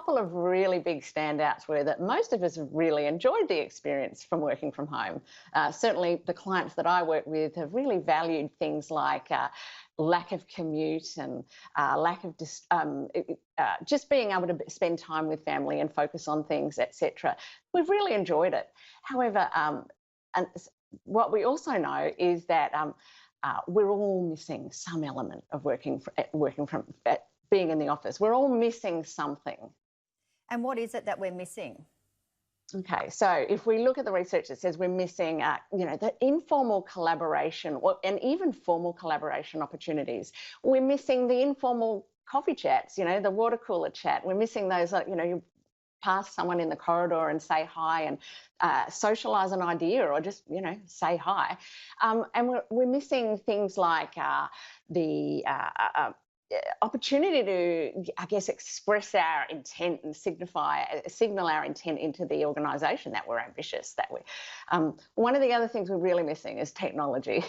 couple of really big standouts were that most of us have really enjoyed the experience from working from home. Certainly the clients that I work with have really valued things like lack of commute and lack of just being able to spend time with family and focus on things, etc. We've really enjoyed it. However, and what we also know is that we're all missing some element of working from being in the office. We're all missing something. And what is it that we're missing? Okay, so if we look at the research, it says we're missing, the informal collaboration and even formal collaboration opportunities. We're missing the informal coffee chats, the water cooler chat. We're missing those, you pass someone in the corridor and say hi and socialise an idea or just, say hi. And we're missing things like the opportunity to, I guess, express our intent and signal our intent into the organisation that we're ambitious. One of the other things we're really missing is technology,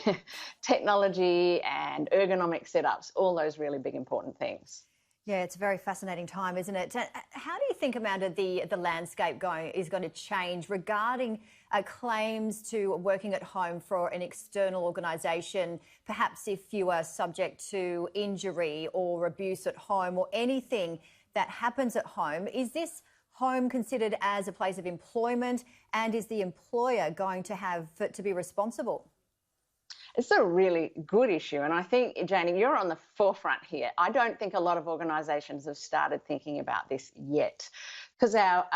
technology and ergonomic setups, all those really big important things. Yeah, it's a very fascinating time, isn't it? How do you think, Amanda, the landscape is going to change regarding claims to working at home for an external organisation, perhaps if you are subject to injury or abuse at home or anything that happens at home? Is this home considered as a place of employment, and is the employer going to have to be responsible? It's a really good issue, and I think, Janie, you're on the forefront here. I don't think a lot of organisations have started thinking about this yet, because our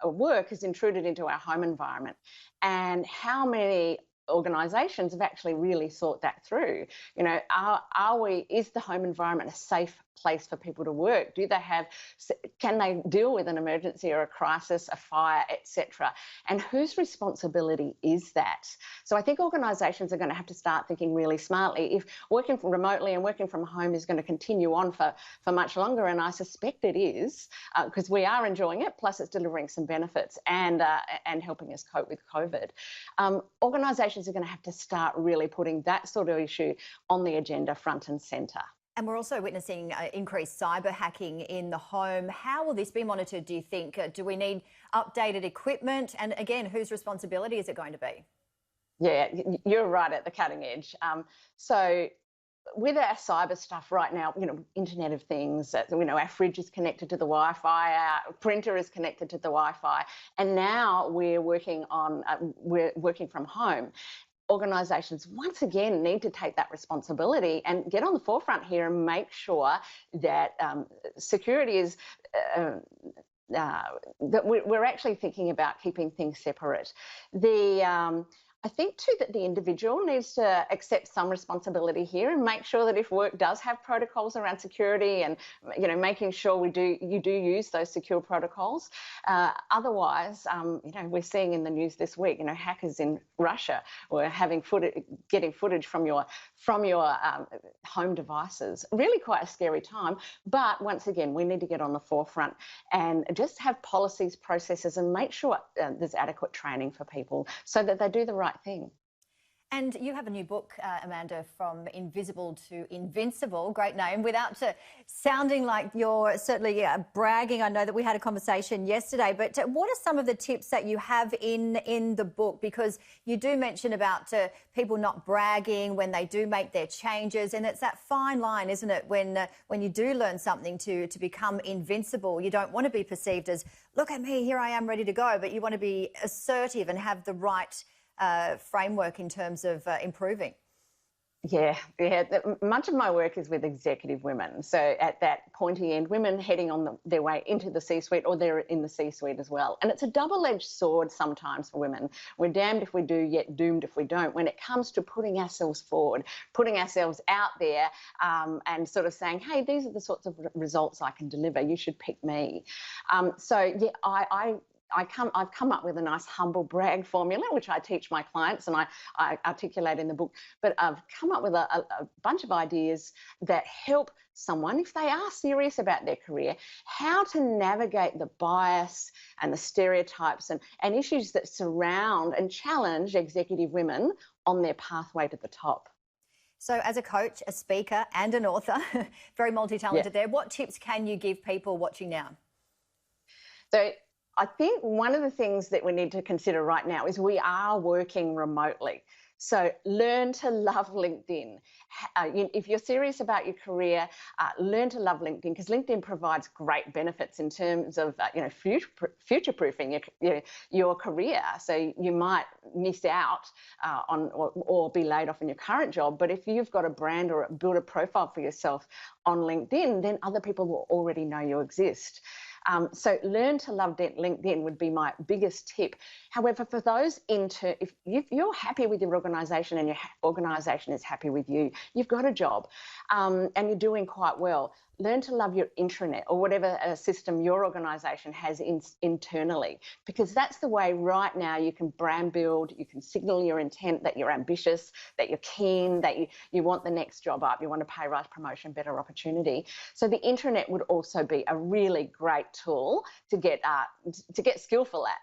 work has intruded into our home environment, and how many organisations have actually really thought that through. Is the home environment a safe place for people to work? Can they deal with an emergency or a crisis, a fire, etc.? And whose responsibility is that? So I think organisations are going to have to start thinking really smartly. If working remotely and working from home is going to continue on for much longer, and I suspect it is, because we are enjoying it, plus it's delivering some benefits and helping us cope with COVID. Organisations are going to have to start really putting that sort of issue on the agenda front and centre. And we're also witnessing increased cyber hacking in the home. How will this be monitored, do you think? Do we need updated equipment? And again, whose responsibility is it going to be? Yeah, you're right at the cutting edge. So with our cyber stuff right now, Internet of Things, our fridge is connected to the Wi-Fi, our printer is connected to the Wi-Fi, and now we're working from home. Organisations once again need to take that responsibility and get on the forefront here and make sure that security is that we're actually thinking about keeping things separate. I think too that the individual needs to accept some responsibility here and make sure that if work does have protocols around security and making sure you do use those secure protocols. Otherwise, we're seeing in the news this week, hackers in Russia were getting footage from your home devices. Really quite a scary time. But once again, we need to get on the forefront and just have policies, processes, and make sure there's adequate training for people so that they do the right thing. And you have a new book, Amanda, From Invisible to Invincible, great name, without sounding like you're certainly bragging. I know that we had a conversation yesterday, but what are some of the tips that you have in the book? Because you do mention about people not bragging when they do make their changes, and it's that fine line, isn't it, when you do learn something to become invincible. You don't want to be perceived as, look at me, here I am ready to go, but you want to be assertive and have the right framework in terms of improving. Yeah. Much of my work is with executive women. So at that pointy end, women heading on their way into the C-suite, or they're in the C-suite as well. And it's a double-edged sword sometimes for women. We're damned if we do, yet doomed if we don't. When it comes to putting ourselves forward, putting ourselves out there and sort of saying, hey, these are the sorts of results I can deliver. You should pick me. I've come up with a nice humble brag formula, which I teach my clients and I articulate in the book. But I've come up with a bunch of ideas that help someone, if they are serious about their career, how to navigate the bias and the stereotypes and issues that surround and challenge executive women on their pathway to the top. So as a coach, a speaker and an author, very multi-talented there, what tips can you give people watching now? So I think one of the things that we need to consider right now is we are working remotely. So learn to love LinkedIn. If you're serious about your career, learn to love LinkedIn, because LinkedIn provides great benefits in terms of future-proofing your career. So you might miss out on or be laid off in your current job, but if you've got a brand or build a profile for yourself on LinkedIn, then other people will already know you exist. So learn to love LinkedIn would be my biggest tip. However, for those if you're happy with your organisation and your organisation is happy with you, you've got a job and you're doing quite well, learn to love your intranet or whatever system your organisation has internally, because that's the way right now you can brand build, you can signal your intent that you're ambitious, that you're keen, that you want the next job up, you want a pay rise, promotion, better opportunity. So the intranet would also be a really great tool to get skillful at.